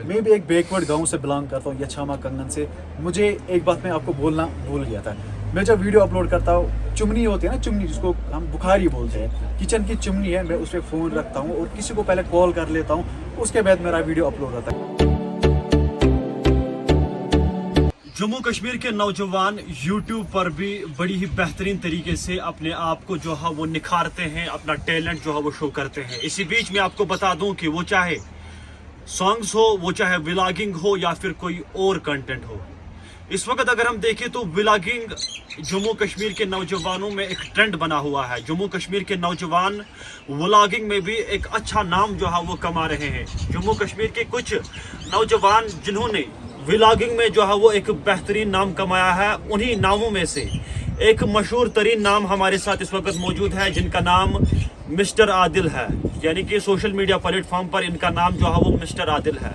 मैं भी एक बैकवर्ड गांव से बिलोंग करता हूँ, यछामा कंगन से। मुझे एक बात मैं आपको बोलना भूल गया था। मैं जब वीडियो अपलोड करता हूँ, चिमनी होती है ना, चिमनी जिसको हम बुखारी बोलते हैं, किचन की चिमनी है, मैं उस पर फ़ोन रखता हूँ और किसी को पहले कॉल कर लेता हूँ, उसके बाद मेरा वीडियो अपलोड होता है। जम्मू कश्मीर के नौजवान यूट्यूब पर भी बड़ी ही बेहतरीन तरीके से अपने आप को जो है वो निखारते हैं, अपना टैलेंट जो है वो शो करते हैं। इसी बीच में आपको बता दूं कि वो चाहे सॉन्ग्स हो, वो चाहे व्लॉगिंग हो या फिर कोई और कंटेंट हो, इस वक्त अगर हम देखें तो व्लॉगिंग जम्मू कश्मीर के नौजवानों में एक ट्रेंड बना हुआ है। जम्मू कश्मीर के नौजवान व्लॉगिंग में भी एक अच्छा नाम जो है वो कमा रहे हैं। जम्मू कश्मीर के कुछ नौजवान जिन्होंने व्लॉगिंग में जो है वो एक बेहतरीन नाम कमाया है, उन्हीं नामों में से एक मशहूर तरीन नाम हमारे साथ इस वक्त मौजूद है, जिनका नाम मिस्टर आदिल है। यानी कि सोशल मीडिया प्लेटफॉर्म पर इनका नाम जो है वो मिस्टर आदिल है।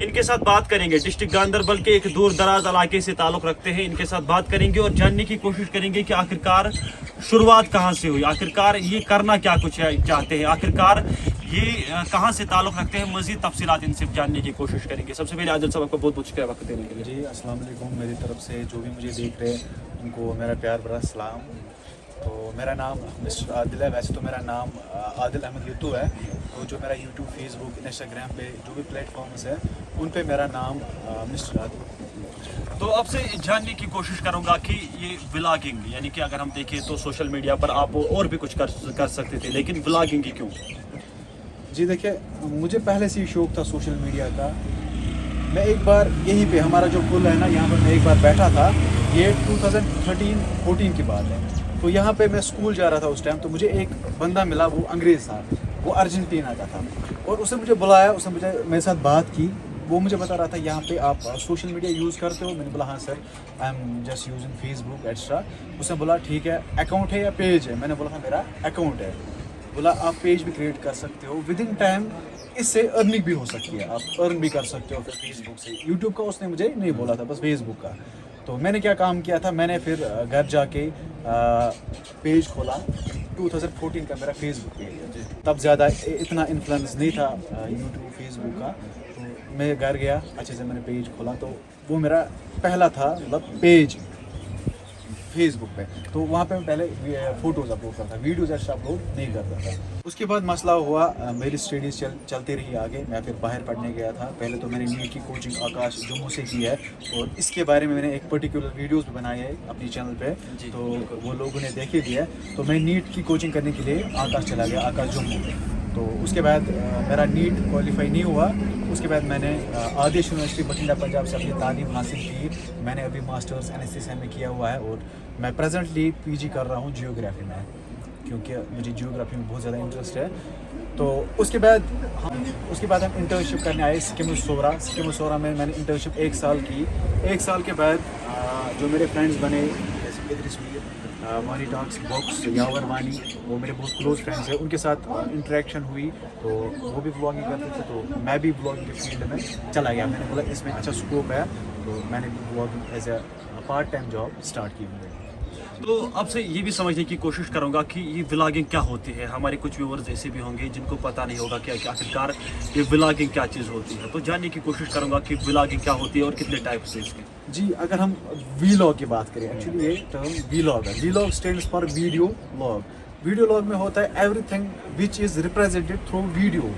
इनके साथ बात करेंगे, डिस्ट्रिक्ट गांधरबल के एक दूर दराज इलाके से ताल्लुक़ रखते हैं। इनके साथ बात करेंगे और जानने की कोशिश करेंगे कि आखिरकार शुरुआत कहाँ से हुई, आखिरकार ये करना क्या कुछ चाहते हैं, आखिरकार ये कहाँ से ताल्लुक़ रखते हैं। मज़ीद तफसीलात इनसे जानने की कोशिश करेंगे। सबसे पहले आदिल साहब आपको बहुत बहुत शुक्रिया वक्त देने के लिए। जी अस्सलाम वालेकुम। मेरी तरफ से जो भी मुझे देख रहे हैं उनको मेरा प्यार भरा सलाम। तो मेरा नाम मिस्टर आदिल है। वैसे तो मेरा नाम आदिल अहमद यूट्यूब है, तो जो मेरा यूट्यूब, फेसबुक, इंस्टाग्राम पे जो भी प्लेटफॉर्म्स है उन पे मेरा नाम मिस्टर आदिल। तो आपसे जानने की कोशिश करूंगा कि ये व्लॉगिंग, यानी कि अगर हम देखें तो सोशल मीडिया पर आप और भी कुछ कर सकते थे, लेकिन व्लॉगिंग ही क्यों? जी देखिए, मुझे पहले से ही शौक था सोशल मीडिया का। मैं एक बार यहीं पे, हमारा जो पुल है ना, यहाँ पर मैं एक बार बैठा था। ये 2013-14 की बात है। तो यहाँ पे मैं स्कूल जा रहा था उस टाइम, तो मुझे एक बंदा मिला, वो अंग्रेज़ था, वो अर्जेंटीना का था। और उसने मुझे बुलाया, उसने मुझे मेरे साथ बात की। वो मुझे बता रहा था यहाँ पे आप सोशल मीडिया यूज़ करते हो? मैंने बोला हाँ sir, I am just using Facebook extra. उसने बोला ठीक है, अकाउंट है या पेज है? मैंने बोला हाँ मेरा अकाउंट है। बोला आप पेज भी क्रिएट कर सकते हो, विद इन टाइम इससे अर्निंग भी हो सकती है, आप अर्न भी कर सकते हो फिर फेसबुक से। यूट्यूब का उसने मुझे नहीं बोला था, बस फेसबुक का। तो मैंने क्या काम किया था, मैंने फिर घर जाके पेज खोला। 2014 का मेरा फेसबुक पेज है। तब ज़्यादा इतना इन्फ्लुएंस नहीं था यूट्यूब, फेसबुक का। तो मैं घर गया, अच्छे से मैंने पेज खोला, तो वो मेरा पहला था मतलब पेज फेसबुक पे। तो वहाँ पे मैं पहले फ़ोटोज़ अपलोड करता था, वीडियोज़ एक्स्ट्रा अपलोड नहीं करता था। उसके बाद मसला हुआ, मेरी स्टडीज़ चलती रही आगे। मैं फिर बाहर पढ़ने गया था। पहले तो मैंने नीट की कोचिंग आकाश जम्मू से की है, और इसके बारे में मैंने एक पर्टिकुलर वीडियोज़ भी बनाए हैं अपनी चैनल पे, तो वो लोगों ने देखे भी है। तो मैं नीट की कोचिंग करने के लिए आकाश चला गया, आकाश जम्मू। तो उसके बाद मेरा नीट क्वालिफाई नहीं हुआ। उसके बाद मैंने आदेश यूनिवर्सिटी बठिंडा पंजाब से अपनी तालीम हासिल की। मैंने अभी मास्टर्स NSCSM में किया हुआ है, और मैं प्रेजेंटली PG कर रहा हूँ जियोग्राफी में, क्योंकि मुझे जियोग्राफी में बहुत ज़्यादा इंटरेस्ट है। तो उसके बाद हम इंटर्नशिप करने आए सिक्किम सोरा में। मैंने इंटर्नशिप 1 साल की। 1 साल के बाद जो मेरे फ्रेंड्स बने, जैसे इद्रिस मीर, वानी टॉक्स बॉक्स, यावर वानी, वो मेरे बहुत क्लोज फ्रेंड्स हैं। उनके साथ इंटरेक्शन हुई, तो वो भी ब्लॉगिंग करते थे, तो मैं भी ब्लॉगिंग के फील्ड में चला गया। मैंने बोला इसमें अच्छा स्कोप है, तो मैंने भी blogging as a part time job start की हुई है। तो आपसे ये भी समझने की कोशिश करूंगा कि ये व्लॉगिंग क्या होती है। हमारे कुछ व्यूअर्स ऐसे भी होंगे जिनको पता नहीं होगा कि आखिरकार ये व्लॉगिंग क्या चीज़ होती है। तो जानने की कोशिश करूंगा कि व्लॉगिंग क्या होती है और कितने टाइप्स हैं इसके। जी, अगर हम वीलॉग की बात करें, एक्चुअली ये टर्म वीलॉग है। Vlog stands for video log. Video log में होता है everything which is represented through video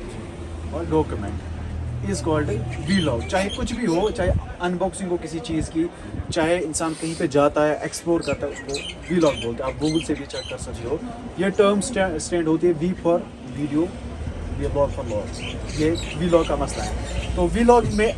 और डॉक्यूमेंट इज़ कॉल्ड वीलॉग। चाहे कुछ भी हो, चाहे अनबॉक्सिंग हो किसी चीज़ की, चाहे इंसान कहीं पे जाता है, एक्सप्लोर करता है, उसको वीलॉग बोलते हैं। आप गूगल से भी चेक कर सकते हो। ये टर्म स्टैंड होती है V for video, log for log. ये वीलॉग का मसला है। तो वीलॉग में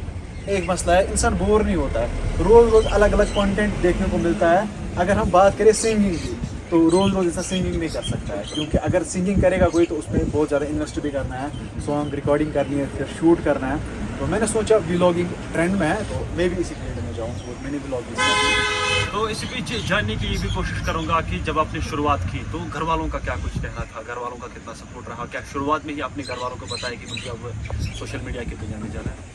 एक मसला है, इंसान बोर नहीं होता है, रोज़ अलग अलग कंटेंट देखने को मिलता है। अगर हम बात करें सिंगिंग की, तो रोज़ ऐसा सिंगिंग नहीं कर सकता है, क्योंकि अगर सिंगिंग करेगा कोई तो उसमें बहुत ज़्यादा इन्वेस्ट भी करना है, सॉन्ग रिकॉर्डिंग करनी है, फिर शूट करना है। तो मैंने सोचा व्लॉगिंग ट्रेंड में है, तो मैं भी इसी फील्ड में जाऊँ, तो मैंने व्लॉगिंग स्टार्ट। तो इसी बीच जानने की ये भी कोशिश करूंगा कि जब आपने शुरुआत की तो घर वालों का क्या कुछ कहना था, घर वालों का कितना सपोर्ट रहा? क्या शुरुआत में ही अपने घर वालों को बताया कि मुझे अब सोशल मीडिया की दुनिया में जाना है?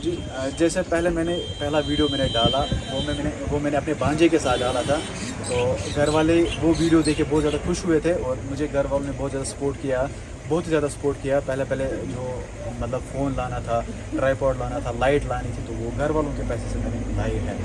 जी, जैसे पहला वीडियो मैंने डाला, वो मैंने अपने भांजे के साथ डाला था। तो घर वाले वो वीडियो देख के बहुत ज़्यादा खुश हुए थे, और मुझे घर वालों ने बहुत ज़्यादा सपोर्ट किया। بہت ہی زیادہ سپورٹ کیا. پہلے جو مطلب فون لانا تھا, ٹرائی پاڈ لانا تھا, لائٹ لانی تھی, تو وہ گھر والوں کے پیسے سے میں نے لائی ہے.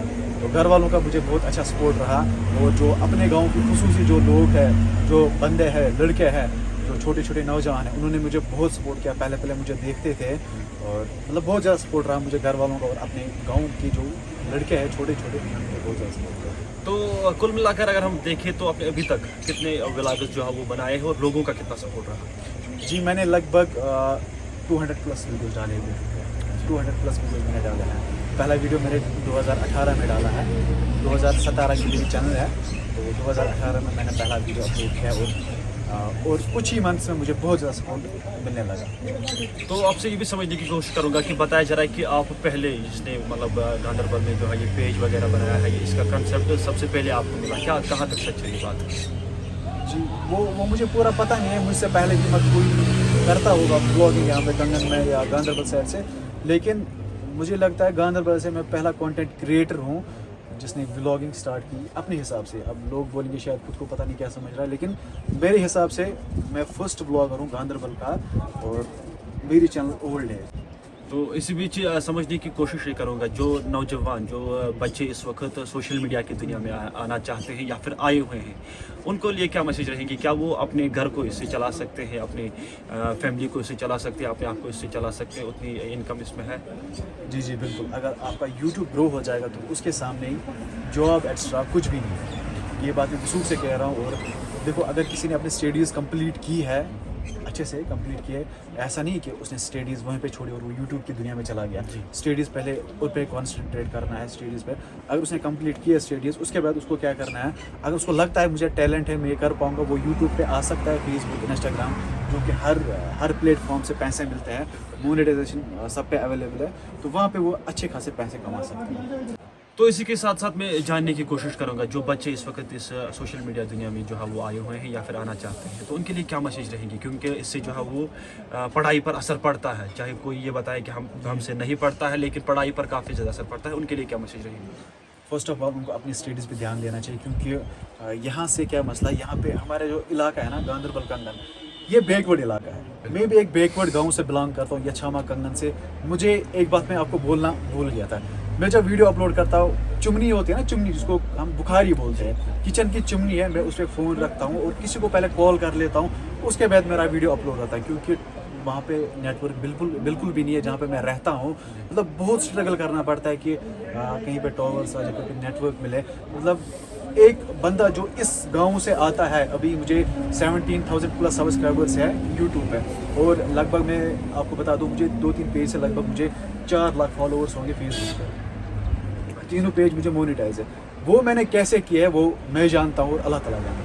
تو گھر والوں کا مجھے بہت اچھا سپورٹ رہا. اور جو اپنے گاؤں کے خصوصی جو لوگ ہیں, جو بندے ہیں, لڑکے ہیں, جو چھوٹے چھوٹے نوجوان ہیں, انہوں نے مجھے بہت سپورٹ کیا. پہلے مجھے دیکھتے تھے, اور مطلب بہت زیادہ سپورٹ رہا مجھے گھر والوں کا, اور اپنے گاؤں کے جو لڑکے ہیں چھوٹے چھوٹے, انہوں نے بہت زیادہ سپورٹ کیا. تو کل ملا کر اگر ہم دیکھیں تو آپ نے ابھی تک کتنے ولاگز جو ہے وہ بنائے ہیں اور لوگوں کا کتنا سپورٹ رہا؟ جی میں نے لگ بھگ 200+ ویڈیوز ڈالے ہوئے ہیں. 200+ ویڈیوز میں نے ڈالے ہیں. پہلا ویڈیو میرے 2018 میں ڈالا ہے. 2017 کی میری چینل ہے, تو 2018 میں نے پہلا ویڈیو اپلوڈ کیا, اور کچھ ہی منتھس میں مجھے بہت زیادہ سپورٹ ملنے لگا. تو آپ سے یہ بھی سمجھنے کی کوشش کروں گا کہ بتایا جا رہا ہے کہ آپ پہلے جس نے مطلب گاندربل میں جو ہے یہ پیج وغیرہ بنایا ہے, اس کا کنسیپٹ سب سے پہلے آپ کو ملا, کیا کہاں تک سچ ہے یہ بات؟ جی وہ مجھے پورا پتہ نہیں ہے. مجھ سے پہلے بھی مت کوئی کرتا ہوگا بلاگنگ یہاں پہ کنگن میں یا گاندربل سائڈ سے, لیکن مجھے لگتا ہے گاندربل سے میں پہلا کنٹینٹ کریٹر ہوں جس نے ولاگنگ سٹارٹ کی اپنے حساب سے. اب لوگ بولیں گے شاید خود کو پتہ نہیں کیا سمجھ رہا ہے, لیکن میرے حساب سے میں فرسٹ بلاگر ہوں گاندربل کا, اور میری چینل اولڈ ہے. تو اسی بیچ سمجھنے کی کوشش یہ کروں گا, جو نوجوان جو بچے اس وقت سوشل میڈیا کی دنیا میں آنا چاہتے ہیں یا پھر آئے ہوئے ہیں, ان کو لیے کیا میسیج رہیں گی؟ کیا وہ اپنے گھر کو اس سے چلا سکتے ہیں, اپنے فیملی کو اس سے چلا سکتے ہیں, اپنے آپ کو اس سے چلا سکتے ہیں, اتنی انکم اس میں ہے؟ جی بالکل. اگر آپ کا یوٹیوب گرو ہو جائے گا تو اس کے سامنے جاب ایکسٹرا کچھ بھی نہیں ہے. یہ بات میں وصول سے کہہ رہا ہوں. اور دیکھو, اگر کسی نے اپنی اسٹڈیز کمپلیٹ کی ہے, اچھے سے کمپلیٹ کیے, ایسا نہیں کہ اس نے اسٹڈیز وہیں پہ چھوڑی اور وہ یوٹیوب کی دنیا میں چلا گیا. اسٹڈیز پہلے ان پہ کانسنٹریٹ کرنا ہے. اسٹڈیز پہ اگر اس نے کمپلیٹ کیا اسٹڈیز, اس کے بعد اس کو کیا کرنا ہے, اگر اس کو لگتا ہے مجھے ٹیلنٹ ہے, میں یہ کر پاؤں گا, وہ یوٹیوب پہ آ سکتا ہے. فیس بک, انسٹاگرام, جو کہ ہر پلیٹ فارم سے پیسے ملتے ہیں, مونیٹائزیشن سب پہ اویلیبل ہے, تو وہاں پہ وہ اچھے خاصے پیسے کما سکتے ہیں. تو اسی کے ساتھ ساتھ میں جاننے کی کوشش کروں گا, جو بچے اس وقت اس سوشل میڈیا دنیا میں جو ہے وہ آئے ہوئے ہیں یا پھر آنا چاہتے ہیں, تو ان کے لیے کیا میسیج رہیں گی؟ کیونکہ اس سے جو ہے وہ پڑھائی پر اثر پڑتا ہے. چاہے کوئی یہ بتائے کہ ہم سے نہیں پڑھتا ہے, لیکن پڑھائی پر کافی زیادہ اثر پڑتا ہے. ان کے لیے کیا میسیج رہیں گی؟ فرسٹ آف آل ان کو اپنی اسٹڈیز پہ دھیان دینا چاہیے, کیونکہ یہاں سے کیا مسئلہ ہے, یہاں پہ ہمارا جو علاقہ ہے نا گاندربل کنگن, یہ بیکورڈ علاقہ ہے. میں بھی ایک بیکورڈ گاؤں سے بلانگ کرتا ہوں, یچھاما کنگن سے. مجھے ایک بات میں آپ کو بولنا بھول گیا تھا. میں جب ویڈیو اپلوڈ کرتا ہوں, چمنی ہوتی ہے نا, چمنی جس کو ہم بخاری بولتے ہیں, کچن کی چمنی ہے, میں اس پہ فون رکھتا ہوں اور کسی کو پہلے کال کر لیتا ہوں, اس کے بعد میرا ویڈیو اپلوڈ ہوتا ہے. کیونکہ وہاں پہ نیٹ ورک بالکل بھی نہیں ہے جہاں پہ میں رہتا ہوں. مطلب بہت اسٹرگل کرنا پڑتا ہے کہ کہیں پہ ٹاورس آ جائے, کہیں پہ نیٹ ورک ملے. مطلب ایک بندہ جو اس گاؤں سے آتا ہے, ابھی مجھے 17,000+ سبسکرائبرس ہے یوٹیوب پہ, اور لگ بھگ میں آپ کو بتا دوں مجھے 2-3 پیج سے لگ بھگ مجھے 4 لاکھ فالوورس ہوں گے فیس بک پہ. تینوں پیج مجھے مونیٹائز ہے. وہ میں نے کیسے کیا ہے وہ میں جانتا ہوں اور اللہ تعالیٰ جانتا ہے.